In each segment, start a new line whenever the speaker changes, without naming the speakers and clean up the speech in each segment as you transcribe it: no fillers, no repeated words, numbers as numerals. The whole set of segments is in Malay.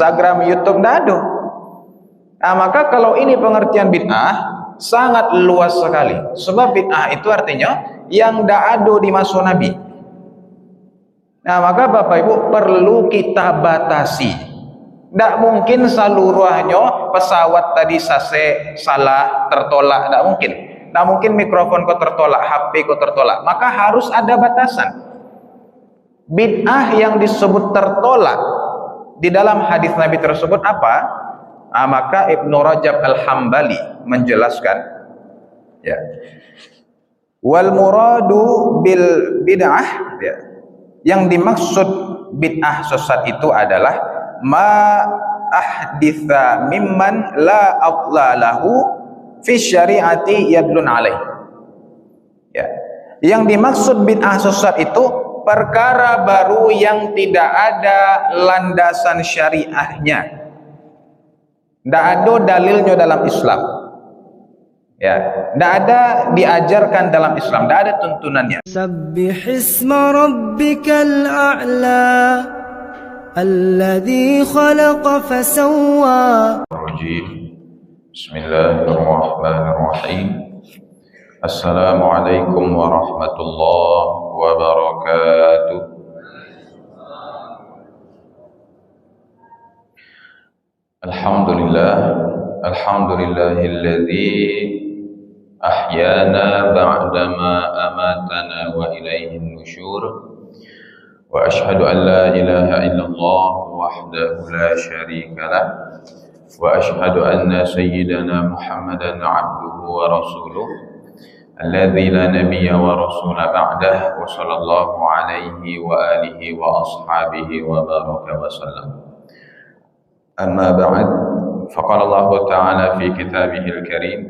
Instagram, YouTube, tidak ada. Nah, maka kalau ini pengertian bid'ah sangat luas sekali. Sebab bid'ah itu artinya yang tidak ada di masa Nabi. Nah, maka Bapak Ibu perlu kita batasi. Tidak mungkin seluruhnya pesawat tadi sase salah tertolak, tidak mungkin. Tidak mungkin mikrofon kau tertolak, HP kau tertolak. Maka harus ada batasan. Bid'ah yang disebut tertolak di dalam hadis Nabi tersebut apa? Maka Ibnu Rajab Al-Hambali menjelaskan, ya, wal muradu bil bid'ah, ya, yang dimaksud bid'ah sesat itu adalah ma ahditha mimman la aqlalahu fi syari'ati yadlun alaih. Ya, yang dimaksud bid'ah sesat itu perkara baru yang tidak ada landasan syariahnya. Tidak ada dalilnya dalam Islam, ya, tidak ada diajarkan dalam Islam, tidak ada tuntunannya.
Sabbihisma rabbikal a'la alladzi khalaqa fasawwa.
Bismillahirrahmanirrahim. Assalamualaikum warahmatullahi wabarakatuh. Alhamdulillahilladzi ahyana ba'dama amatana wa ilaihin nusyur. Wa ashhadu an la ilaha illallah wahdahu la syarika lah. Wa ashhadu anna sayyidana Muhammadan abduhu wa rasuluh alladzi la nabiyya wa rasula ba'dah, wa sallallahu alaihi wa alihi wa ashabihi wa baraka wa sallam. أما بعد فقال الله تعالى في كتابه الكريم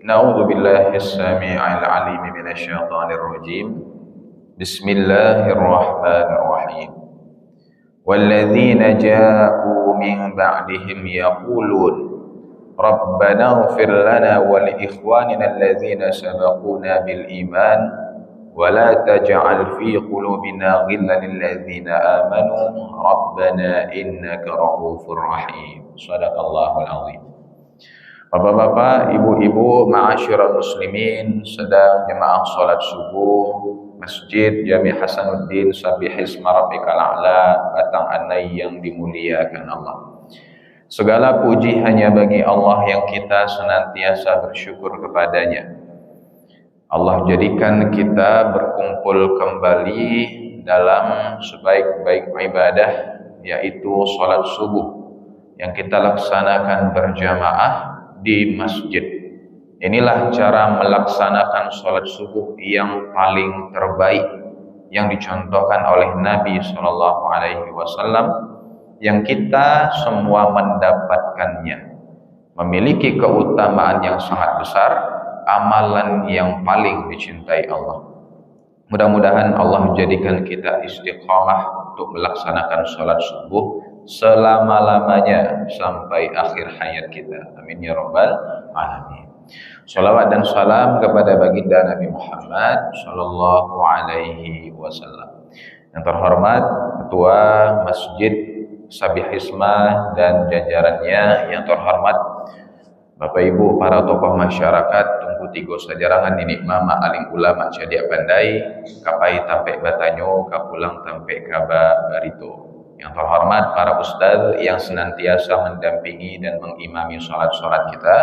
نعوذ بالله السميع العليم من الشيطان الرجيم بسم الله الرحمن الرحيم والذين جاءوا من بعدهم يقولون ربنا اغفر لنا ولإخواننا الذين سبقونا بالإيمان ولا تجعل في قلوبنا غلا للذين آمنوا ربنا إنك رؤوف رحيم. Shadaqallahul azim. Bapak-bapak, ibu-ibu, ma'asyiral muslimin, sedang jemaah salat subuh Masjid Jami Hasanuddin Sabbihisma Rabbikal A'la Batang Anai yang dimuliakan Allah. Segala puji hanya bagi Allah yang kita senantiasa bersyukur kepadanya. Allah jadikan kita berkumpul kembali dalam sebaik-baik ibadah, yaitu salat subuh yang kita laksanakan berjamaah di masjid. Inilah cara melaksanakan salat subuh yang paling terbaik yang dicontohkan oleh Nabi SAW, yang kita semua mendapatkannya, memiliki keutamaan yang sangat besar, amalan yang paling dicintai Allah. Mudah-mudahan Allah menjadikan kita istiqamah untuk melaksanakan salat subuh selama-lamanya sampai akhir hayat kita. Amin ya rabbal alamin. Salawat dan salam kepada baginda Nabi Muhammad sallallahu alaihi wasallam. Yang terhormat Ketua Masjid Sabbihisma dan jajarannya, yang terhormat Bapak Ibu para tokoh masyarakat Tungku Tigo Sajarangan ini, mama aling ulama Cadiak Pandai, kapai tampe batanyo, kapulang tampe kaba barito. Yang terhormat para ustaz yang senantiasa mendampingi dan mengimami sholat-sholat kita,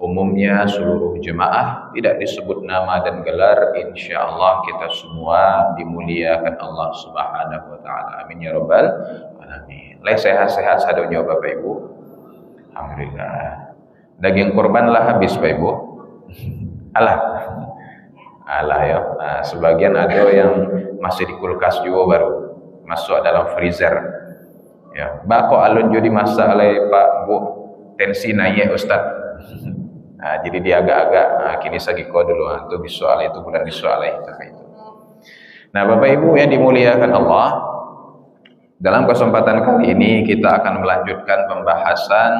umumnya seluruh jemaah, tidak disebut nama dan gelar, insya Allah kita semua dimuliakan Allah Subhanahu wa Ta'ala. Amin ya rabbal alamin. Leh sehat-sehat sadonya Bapak Ibu. Alhamdulillah. Daging kurban lah habis Pak Ibu. Alah ya. Nah, sebagian ada yang masih di kulkas juga baru masuk dalam freezer. Ya, bako alun jadi masa oleh Pak Bu tensi naik Ustaz. Nah, jadi dia agak-agak kini sagiko dulu itu bisa alai itu bulan bisa alai itu. Nah, Bapak Ibu yang dimuliakan Allah, dalam kesempatan kali ini kita akan melanjutkan pembahasan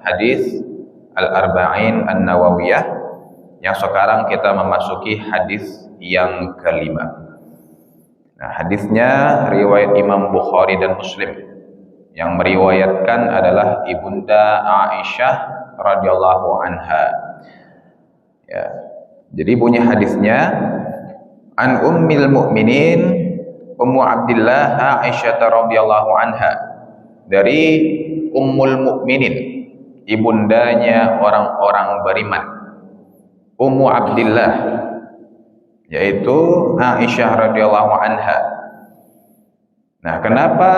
hadis Al-Arba'in An-Nawawiyah, yang sekarang kita memasuki hadis yang kelima. Nah, hadisnya riwayat Imam Bukhari dan Muslim. Yang meriwayatkan adalah Ibunda Aisyah radhiyallahu anha. Ya. Jadi bunyi hadisnya, an ummil mukminin Ummu Abdillah Aisyah radhiyallahu anha, dari Ummul Mukminin, ibundanya orang-orang beriman, Ummu Abdillah, yaitu Aisyah radhiyallahu anha. Nah, kenapa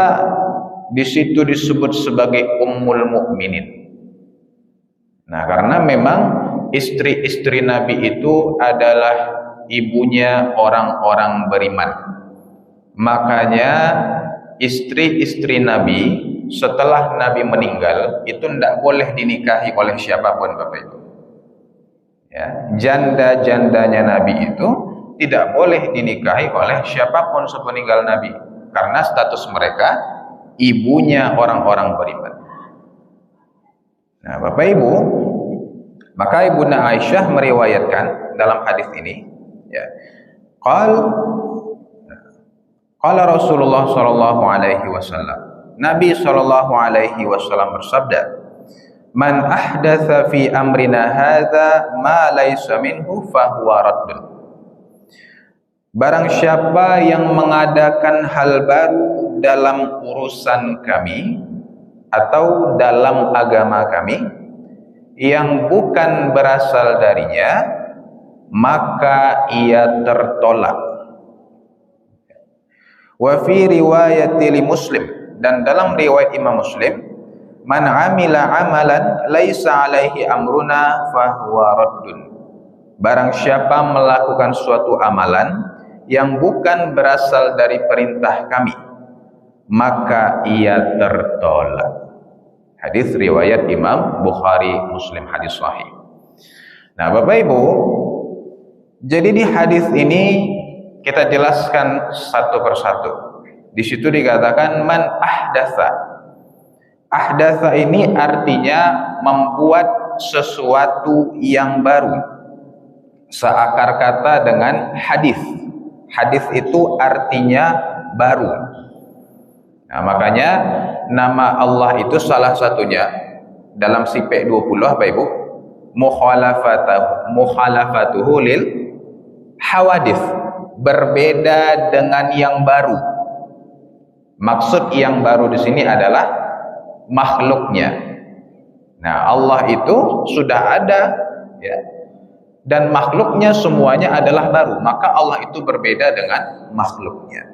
di situ disebut sebagai Ummul Mukminin? Nah, karena memang istri-istri Nabi itu adalah ibunya orang-orang beriman. Makanya istri-istri Nabi setelah Nabi meninggal itu tidak boleh dinikahi oleh siapapun, Bapak Ibu. Ya, janda-jandanya Nabi itu tidak boleh dinikahi oleh siapapun sepeninggal Nabi, karena status mereka ibunya orang-orang beriman. Nah, Bapak Ibu, maka Ibunda Aisyah meriwayatkan dalam hadis ini, ya, qala Rasulullah sallallahu alaihi wasallam, Nabi sallallahu alaihi wasallam bersabda, man ahdatsa fi amrina hadza ma laysa minhu fahuwa raddun. Barang siapa yang mengadakan hal baru dalam urusan kami atau dalam agama kami yang bukan berasal darinya, maka ia tertolak. Wa fi riwayati li Muslim, dan dalam riwayat Imam Muslim, man amila amalan laisa alaihi amruna fahuwa raddun. Barang siapa melakukan suatu amalan yang bukan berasal dari perintah kami, maka ia tertolak. Hadis riwayat Imam Bukhari Muslim, hadis sahih. Nah, Bapak Ibu, jadi di hadis ini kita jelaskan satu persatu. Di situ dikatakan man ahdatsa. Ahdatsa ini artinya membuat sesuatu yang baru. Seakar kata dengan hadis. Hadis itu artinya baru. Nah, makanya nama Allah itu salah satunya dalam sifat 20, Bapak Ibu, mukhalafatuhu lil hawadith, berbeda dengan yang baru. Maksud yang baru di sini adalah makhluknya. Nah, Allah itu sudah ada, ya, dan makhluknya semuanya adalah baru, maka Allah itu berbeda dengan makhluknya.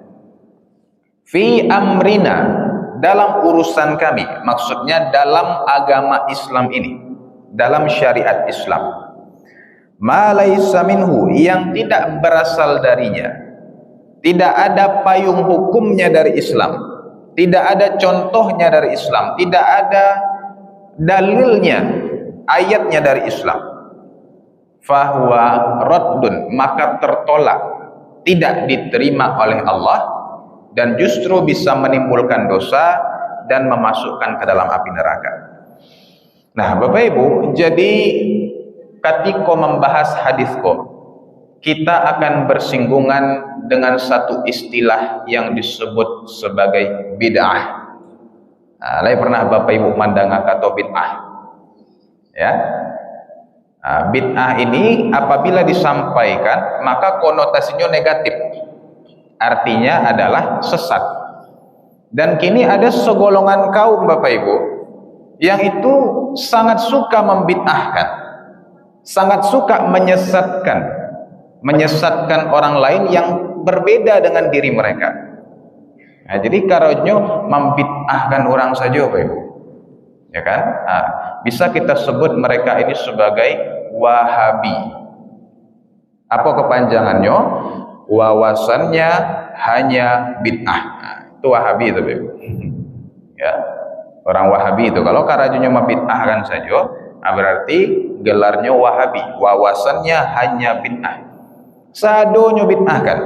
Fi amrina, dalam urusan kami, maksudnya dalam agama Islam ini, dalam syariat Islam. Ma laisa minhu, yang tidak berasal darinya, tidak ada payung hukumnya dari Islam, tidak ada contohnya dari Islam, tidak ada dalilnya, ayatnya dari Islam, fahuwa raddun, maka tertolak, tidak diterima oleh Allah, dan justru bisa menimbulkan dosa dan memasukkan ke dalam api neraka. Nah, Bapak Ibu, jadi ketika membahas hadis qur, kita akan bersinggungan dengan satu istilah yang disebut sebagai bid'ah. Nah, lain pernah Bapak Ibu mandang atau bid'ah? Ya. Nah, bid'ah ini apabila disampaikan maka konotasinya negatif. Artinya adalah sesat. Dan kini ada segolongan kaum, Bapak Ibu, yang itu sangat suka membid'ahkan, sangat suka menyesatkan orang lain yang berbeda dengan diri mereka. Nah, jadi karenanya membid'ahkan orang saja, Bapak Ibu, ya kan? Nah, bisa kita sebut mereka ini sebagai Wahabi. Apa kepanjangannya? Wawasannya hanya bid'ah. Nah, itu Wahabi itu, Bapak Ibu. Ya, orang Wahabi itu kalau karajunya membid'ahkan saja, berarti gelarnya Wahabi. Wawasannya hanya bid'ah. Sadonya bid'ahkan.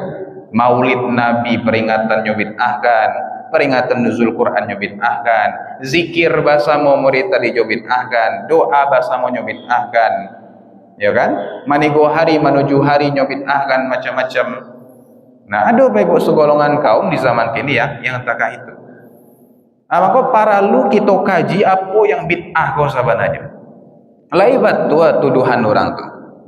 Maulid Nabi peringatannya bid'ahkan, peringatan nuzul Quran bid'ahkan, zikir bahasa murid tadi bid'ahkan, doa bahasa mau bid'ahkan, ya kan? Manigo hari menuju hari bid'ahkan, macam-macam. Nah, ada Bapak Ibu segolongan kaum di zaman kini ya yang takah itu. Maka para lu kita kaji apa yang bid'ah kau sabananya. Laibat tua tuduhan orang tu.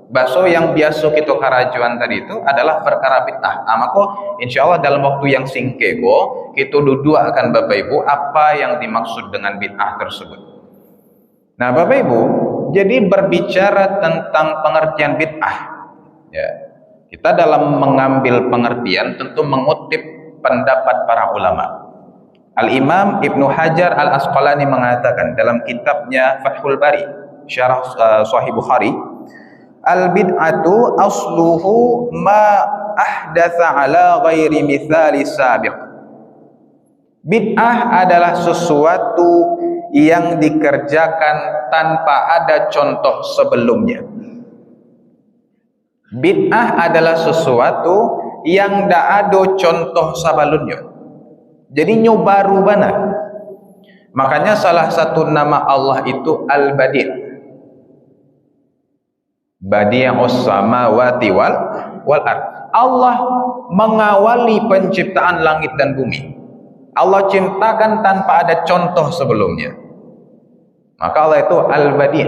Baso yang biasa kita karajuan tadi itu adalah perkara bid'ah. Maka insyaallah dalam waktu yang singkat ko kita duduk akan Bapak Ibu apa yang dimaksud dengan bid'ah tersebut. Nah, Bapak Ibu, jadi berbicara tentang pengertian bid'ah, ya, kita dalam mengambil pengertian tentu mengutip pendapat para ulama. Al-Imam Ibnu Hajar Al-Asqalani mengatakan dalam kitabnya Fathul Bari, syarah Sahih Bukhari, al-bid'atu asluhu ma ahdatha ala ghairi mithali sabiq. Bid'ah adalah sesuatu yang dikerjakan tanpa ada contoh sebelumnya. Bid'ah adalah sesuatu yang tidak ada contoh sebelumnya. Jadi nyobaru bana. Makanya salah satu nama Allah itu Al-Badi'. Badi'us samawati wal ard. Allah mengawali penciptaan langit dan bumi. Allah ciptakan tanpa ada contoh sebelumnya. Maka Allah itu Al-Badi'.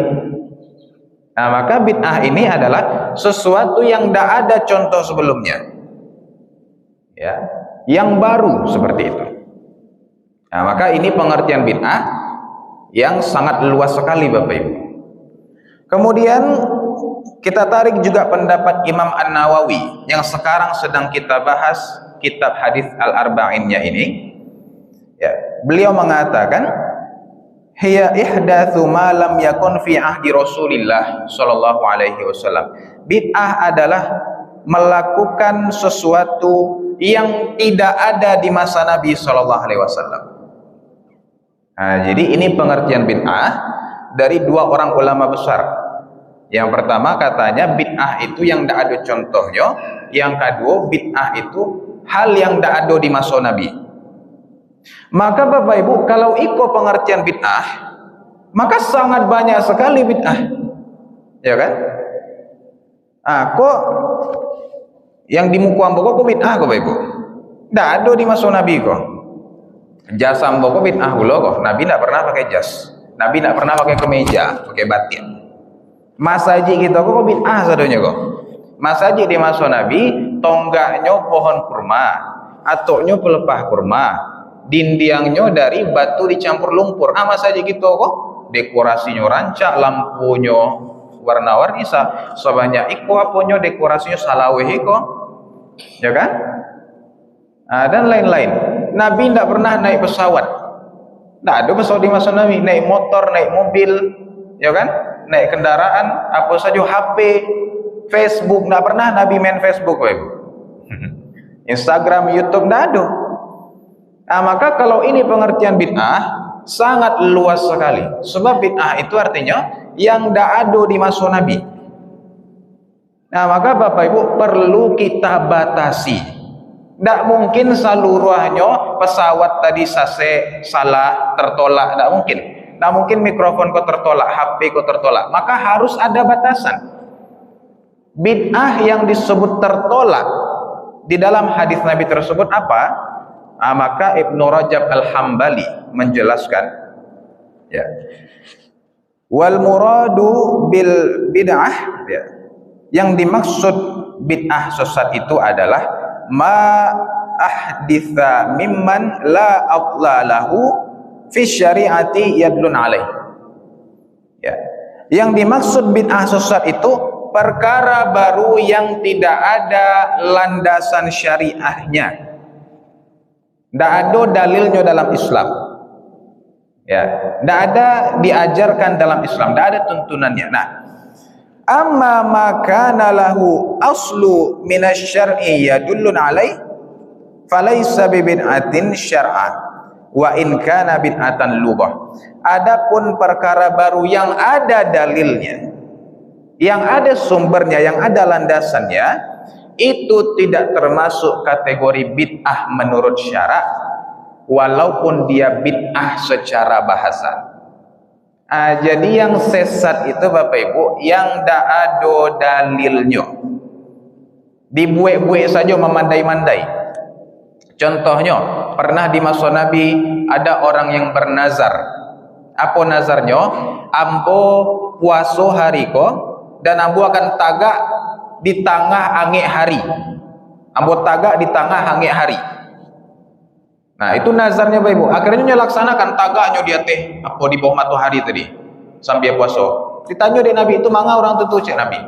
Nah, maka bid'ah ini adalah sesuatu yang tidak ada contoh sebelumnya. Ya, yang baru seperti itu. Nah, maka ini pengertian bid'ah yang sangat luas sekali Bapak Ibu. Kemudian kita tarik juga pendapat Imam An-Nawawi yang sekarang sedang kita bahas kitab hadis Al-Arba'innya ini. Ya, beliau mengatakan hiya ihdatsu ma lam yakun fi ahdi Rasulillah sallallahu alaihi wasallam. Bid'ah adalah melakukan sesuatu yang tidak ada di masa Nabi sallallahu alaihi wasallam. Nah, jadi ini pengertian bid'ah dari dua orang ulama besar. Yang pertama katanya bid'ah itu yang tidak ada contohnya. Yang kedua bid'ah itu hal yang tidak ada di masa Nabi. Maka Bapak Ibu, kalau ikut pengertian bid'ah, maka sangat banyak sekali bid'ah, ya kan? Kok yang di muka amboko kok bid'ah Bapak Ibu? Tidak ada di masa Nabi kok. Jas amboko bid'ah pula kok. Nabi tidak pernah pakai jas. Nabi tidak pernah pakai kemeja, pakai batin. Masjid kita kok bid'ah sadonya kok. Masjid di masa Nabi tonggaknya pohon kurma, atoknya pelepah kurma, dindingnya dari batu dicampur lumpur. Masjid kita kok dekorasinya rancak, lampunya warna-warni sebanyak iko aponyo dekorasinya salaweh kok, ya kan? Dan lain-lain. Nabi tidak pernah naik pesawat. Tidak ada pesawat di masa Nabi. Naik motor, naik mobil, ya kan? Naik kendaraan, apa saja, HP, Facebook. Tidak pernah Nabi main Facebook, Ibu. Instagram, YouTube, tidak ada. Maka kalau ini pengertian bid'ah sangat luas sekali. Sebab bid'ah itu artinya yang tidak ada di masa Nabi. Nah, maka Bapak Ibu perlu kita batasi. Tidak mungkin seluruhnya pesawat tadi sase salah tertolak, tidak mungkin. Tidak mungkin mikrofon kau tertolak, HP kau tertolak. Maka harus ada batasan. Bid'ah yang disebut tertolak di dalam hadis Nabi tersebut apa? Maka Ibnu Rajab Al-Hambali menjelaskan, ya, wal muradu bil bid'ah, ya, yang dimaksud bid'ah sesat itu adalah ma ahditha mimman la aqlalahu fi syari'ati yadlun alaih. Ya, yang dimaksud bid'ah sesat itu perkara baru yang tidak ada landasan syariahnya. Tidak ada dalilnya dalam Islam. Ya, tidak ada diajarkan dalam Islam, tidak ada tuntunannya. Nah, amma ma kana lahu aslu minasy-syar'i yadullun alaih falaysa bi bid'atin syar'an wa in kana bid'atan lughah. Adapun perkara baru yang ada dalilnya, yang ada sumbernya, yang ada landasannya, itu tidak termasuk kategori bid'ah menurut syarak, walaupun dia bid'ah secara bahasa. Jadi yang sesat itu Bapak Ibu yang tidak ada dalilnya, dibuat-buat saja, memandai-mandai. Contohnya pernah di masa Nabi ada orang yang bernazar. Apa nazarnya? Ambo puaso hari ko dan ambo akan tagak di tengah angin hari. Ambo tagak di tengah angin hari. Nah, itu nazarnya Bapak Ibu. Akhirnya dia laksanakan tagaknya dia teh apa di bawah matahari tadi sambil puasa. Ditanya di Nabi itu manga orang tentu cek Nabi.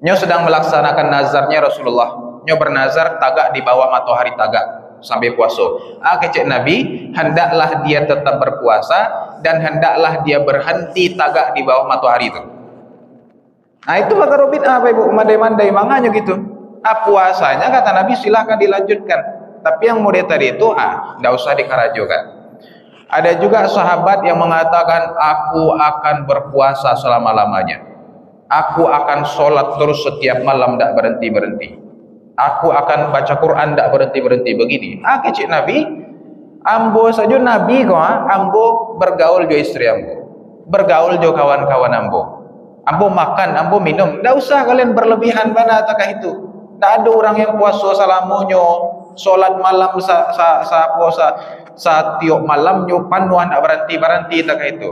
Nyo sedang melaksanakan nazarnya Rasulullah. Nyo bernazar tagak di bawah matahari tagak sampai puasa. Kecek Nabi, hendaklah dia tetap berpuasa dan hendaklah dia berhenti tagak di bawah matahari itu. Nah, itu bakar bid'ah Bapak Ibu, mandai-mandai manganya gitu. Puasanya kata Nabi silahkan dilanjutkan. Tapi yang mudah tadi itu tidak usah dikarajokan. Ada juga sahabat yang mengatakan aku akan berpuasa selama-lamanya. Aku akan sholat terus setiap malam tidak berhenti-berhenti. Aku akan baca Quran tidak berhenti-berhenti begini. Kecik Nabi, ambo saja Nabi kok, ambo bergaul jo istri ambo, bergaul jo kawan-kawan ambo. Ambo makan, ambo minum. Tidak usah kalian berlebihan mana takah itu. Tidak ada orang yang puasa salamunyo, sholat malam tiap malam nyupan tidak berhenti-berhenti takah itu.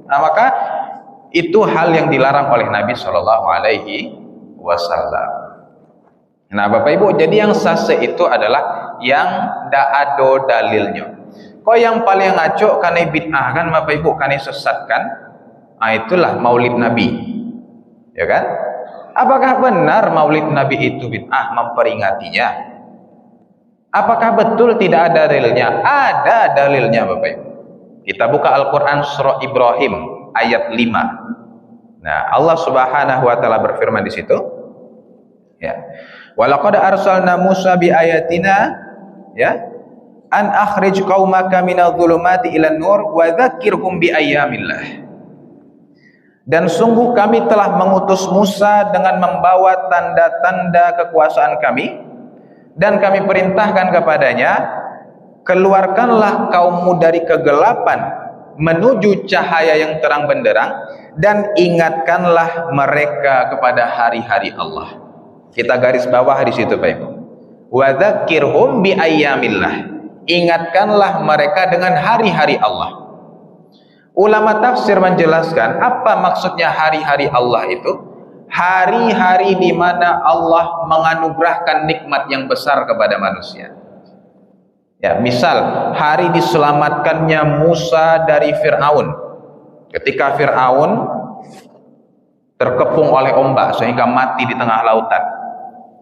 Nah, maka itu hal yang dilarang oleh Nabi Shallallahu Alaihi Wasallam. Nah, Bapak Ibu, jadi yang sase itu adalah yang tidak ada dalilnya. Kok yang paling ngaco karena bid'ah kan Bapak Ibu, karena sesatkan. Nah, itulah Maulid Nabi, ya kan? Apakah benar Maulid Nabi itu bid'ah, memperingatinya? Apakah betul tidak ada dalilnya? Ada dalilnya Bapak Ibu. Kita buka Al-Quran surah Ibrahim ayat 5. Nah, Allah Subhanahu wa taala berfirman di situ, ya. Walaqad arsalna Musa bi ayatina, ya, an akhrij qaumaka minadh dhulumati ilan nur wa dzakkirhum bi ayyamillah. Dan sungguh kami telah mengutus Musa dengan membawa tanda-tanda kekuasaan kami, dan kami perintahkan kepadanya, keluarkanlah kaummu dari kegelapan menuju cahaya yang terang benderang, dan ingatkanlah mereka kepada hari-hari Allah. Kita garis bawah di situ Pak Ibu. Wa dzakkirhum bi ayyamillah. Ingatkanlah mereka dengan hari-hari Allah. Ulama tafsir menjelaskan apa maksudnya hari-hari Allah itu? Hari-hari di mana Allah menganugerahkan nikmat yang besar kepada manusia. Ya, misal hari diselamatkannya Musa dari Fir'aun. Ketika Fir'aun terkepung oleh ombak sehingga mati di tengah lautan.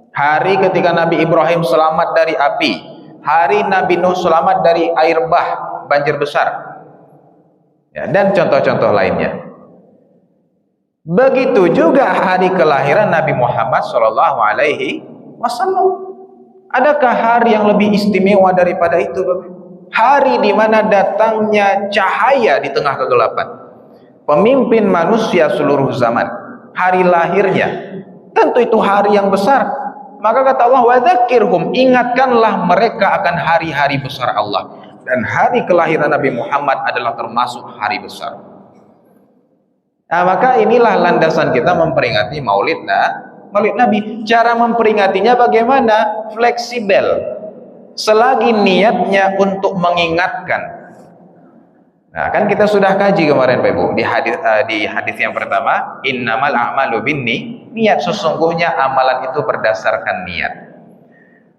Hari ketika Nabi Ibrahim selamat dari api. Hari Nabi Nuh selamat dari air bah, banjir besar. Ya, dan contoh-contoh lainnya. Begitu juga hari kelahiran Nabi Muhammad SAW. Adakah hari yang lebih istimewa daripada itu, Bapak? Hari di mana datangnya cahaya di tengah kegelapan. Pemimpin manusia seluruh zaman. Hari lahirnya. Tentu itu hari yang besar. Maka kata Allah, wa dzakkirhum, ingatkanlah mereka akan hari-hari besar Allah. Dan hari kelahiran Nabi Muhammad adalah termasuk hari besar. Nah, maka inilah landasan kita memperingati Maulid Nabi. Cara memperingatinya bagaimana? Fleksibel. Selagi niatnya untuk mengingatkan. Nah, kan kita sudah kaji kemarin Pak Ibu di hadis yang pertama, innamal a'malu binni, niat, sesungguhnya amalan itu berdasarkan niat.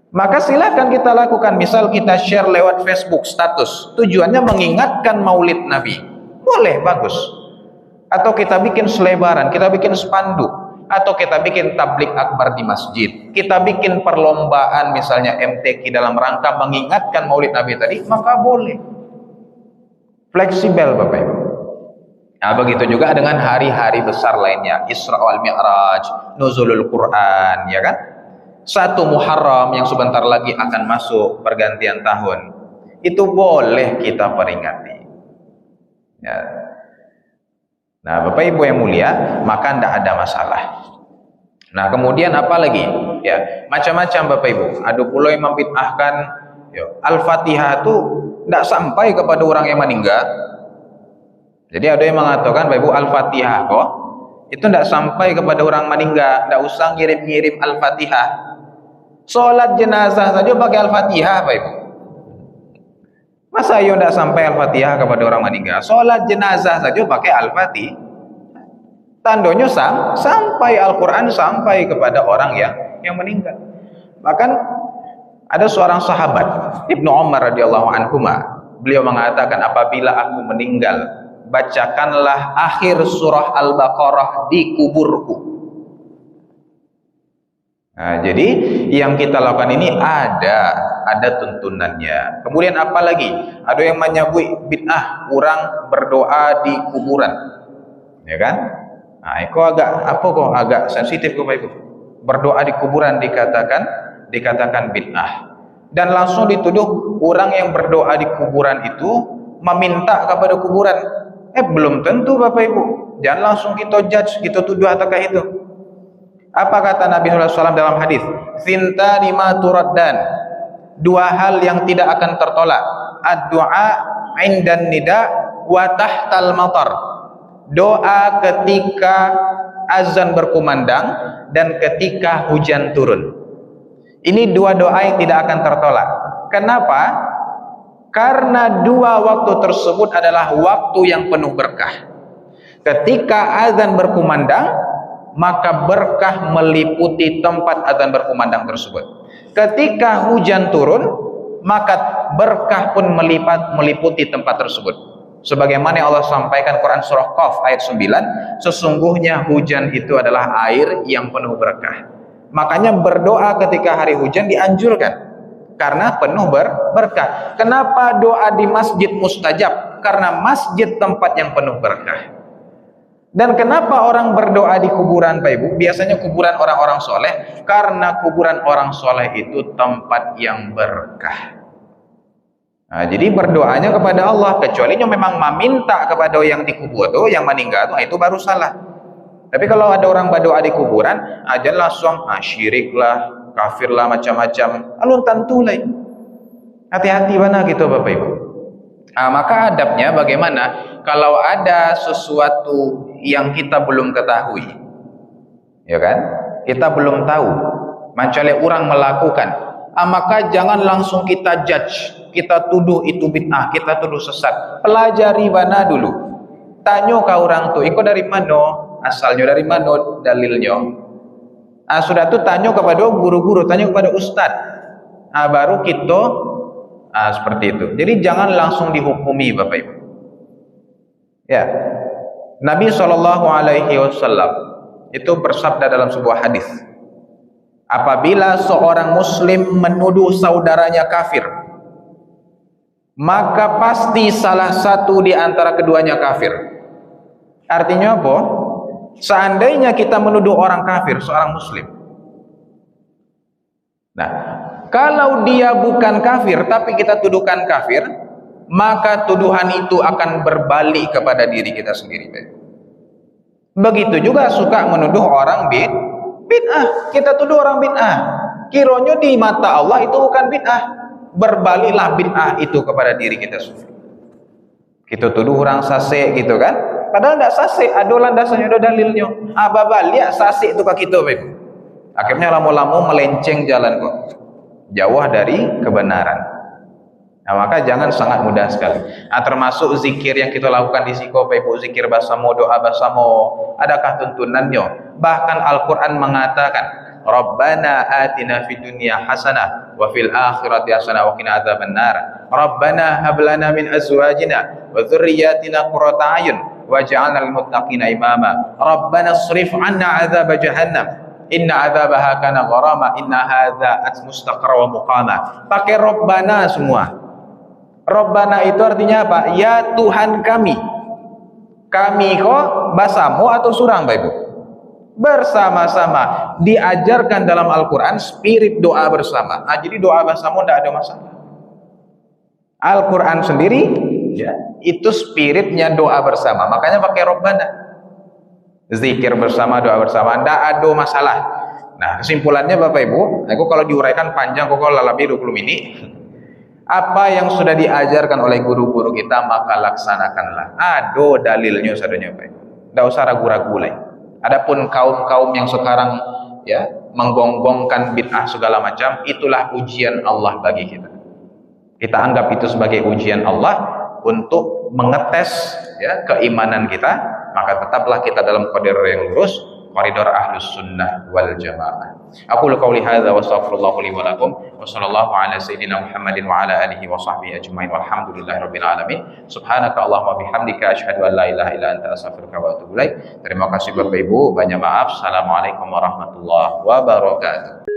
Maka silakan kita lakukan, misal kita share lewat Facebook status, tujuannya mengingatkan Maulid Nabi. Boleh, bagus. Atau kita bikin selebaran, kita bikin spanduk, atau kita bikin tablik akbar di masjid, kita bikin perlombaan misalnya MTQ dalam rangka mengingatkan Maulid Nabi tadi, maka boleh. Fleksibel Bapak Ibu. Nah, begitu juga dengan hari-hari besar lainnya, Isra wal Mi'raj, Nuzulul Quran, ya kan? 1 Muharram yang sebentar lagi akan masuk pergantian tahun. Itu boleh kita peringati. Ya. Nah, Bapak Ibu yang mulia, maka tidak ada masalah. Nah, kemudian apa lagi? Ya, macam-macam Bapak Ibu. Ada pula yang membid'ahkan Al-Fatihah itu tidak sampai kepada orang yang meninggal. Jadi ada yang mengatakan Bapak Ibu, Al-Fatihah kok itu tidak sampai kepada orang meninggal, tidak usah ngirim-ngirim Al-Fatihah. Sholat jenazah saja pakai Al-Fatihah Bapak Ibu. Masa yo ndak sampai Al-Fatihah kepada orang meninggal? Sholat jenazah saja pakai Al-Fatihah. Tandanya sampai Al-Quran sampai kepada orang yang meninggal. Bahkan ada seorang sahabat Ibnu Umar radhiyallahu anhuma, beliau mengatakan, apabila aku meninggal, bacakanlah akhir surah Al-Baqarah di kuburku. Nah, jadi yang kita lakukan ini ada tuntunannya. Kemudian apa lagi? Ada yang menyebut bid'ah orang berdoa di kuburan, ya kan? Nah, itu agak sensitif kok Pak Ibu. Berdoa di kuburan dikatakan bid'ah. Dan langsung dituduh orang yang berdoa di kuburan itu meminta kepada kuburan. Belum tentu Bapak Ibu. Jangan langsung kita judge, kita tuduh ataukah itu. Apa kata Nabi SAW dalam hadis? Thintani ma turaddan. Dua hal yang tidak akan tertolak. Ad-du'a indan nida wa tahtal matar. Doa ketika azan berkumandang dan ketika hujan turun. Ini dua doa yang tidak akan tertolak. Kenapa? Karena dua waktu tersebut adalah waktu yang penuh berkah. Ketika azan berkumandang, maka berkah meliputi tempat azan berkumandang tersebut. Ketika hujan turun, maka berkah pun meliputi tempat tersebut. Sebagaimana Allah sampaikan Quran surah Qaf ayat 9, sesungguhnya hujan itu adalah air yang penuh berkah. Makanya berdoa ketika hari hujan dianjurkan karena penuh berkah. Kenapa doa di masjid mustajab? Karena masjid tempat yang penuh berkah. Dan kenapa orang berdoa di kuburan Pak Ibu? Biasanya kuburan orang-orang soleh, karena kuburan orang soleh itu tempat yang berkah. Nah, jadi berdoanya kepada Allah, kecuali memang meminta kepada yang dikubur itu, yang meninggal itu baru salah. Tapi kalau ada orang berdoa di kuburan, aja langsung syirik lah, kafir lah, macam-macam. Alun tentu lah. Hati-hati mana gitu Bapak Ibu. Maka adabnya bagaimana? Kalau ada sesuatu yang kita belum ketahui, ya kan? Kita belum tahu, mencari orang melakukan, maka jangan langsung kita judge, kita tuduh itu bid'ah, kita tuduh sesat. Pelajari mana dulu, tanya ke orang tuh, ikut dari mana asalnya, dari mana dalilnya. Sudah tuh tanya kepada guru-guru, tanya kepada ustadz, baru kita seperti itu. Jadi jangan langsung dihukumi Bapak Ibu. Ya, Nabi SAW itu bersabda dalam sebuah hadis, apabila seorang muslim menuduh saudaranya kafir, maka pasti salah satu di antara keduanya kafir. Artinya apa? Seandainya kita menuduh orang kafir, seorang muslim, nah, kalau dia bukan kafir tapi kita tuduhkan kafir, maka tuduhan itu akan berbalik kepada diri kita sendiri. Begitu juga suka menuduh orang bid'ah. Kita tuduh orang bid'ah, kiranya di mata Allah itu bukan bid'ah, berbaliklah bid'ah itu kepada diri kita sendiri. Kita tuduh orang sasek gitu kan, padahal tidak sasek, ada landasannya, ada dalilnya. Balik sasek itu ke kita, baik. Akhirnya lama-lama melenceng jalan kok, jauh dari kebenaran. Nah, maka jangan sangat mudah sekali. Termasuk zikir yang kita lakukan di siko, Ibu, zikir basamo, doa basamo, adakah tuntunannya? Bahkan Al-Quran mengatakan, Rabbana atina fid dunya hasanah wa fil akhirati hasanah wa qina adzabannar. Rabbana hab lana min azwajina wa dzurriyyatina qurrata a'yun waj'alna lil muttaqina imama. Rabbana srif 'anna 'adzab jahannam. Inna 'adzabaha kana gharama inna hadza mustaqarra wa muqama. Pakai Rabbana semua. Rabbana itu artinya apa? Ya Tuhan kami. Kami kok basamo atau surang Bapak Ibu? Bersama-sama. Diajarkan dalam Al-Quran spirit doa bersama. Jadi doa basamo tidak ada masalah. Al-Quran sendiri ya, itu spiritnya doa bersama. Makanya pakai Rabbana. Zikir bersama, doa bersama, tidak ada masalah. Nah, kesimpulannya Bapak Ibu, aku kalau diuraikan panjang kok lebih 20 menit. Apa yang sudah diajarkan oleh guru-guru kita maka laksanakanlah. Ada dalilnya sadanya Pak. Tidak usah ragu-ragu lagi. Adapun kaum-kaum yang sekarang ya menggonggongkan bid'ah segala macam, itulah ujian Allah bagi kita. kita anggap itu sebagai ujian Allah untuk mengetes ya keimanan kita, maka tetaplah kita dalam koridor yang lurus, koridor ahlus sunnah wal jamaah. Aku qouli hadza wa astaghfirullah li wa lakum wa sallallahu ala sayyidina Muhammadin wa ala alihi wa sahbihi ajmain walhamdulillahirabbil alamin. Subhanaka Allahumma bihamdika asyhadu an la ilaha illa anta astaghfiruka wa atubu ilaik. Terima kasih Bapak Ibu, banyak maaf. Assalamualaikum warahmatullahi wabarakatuh.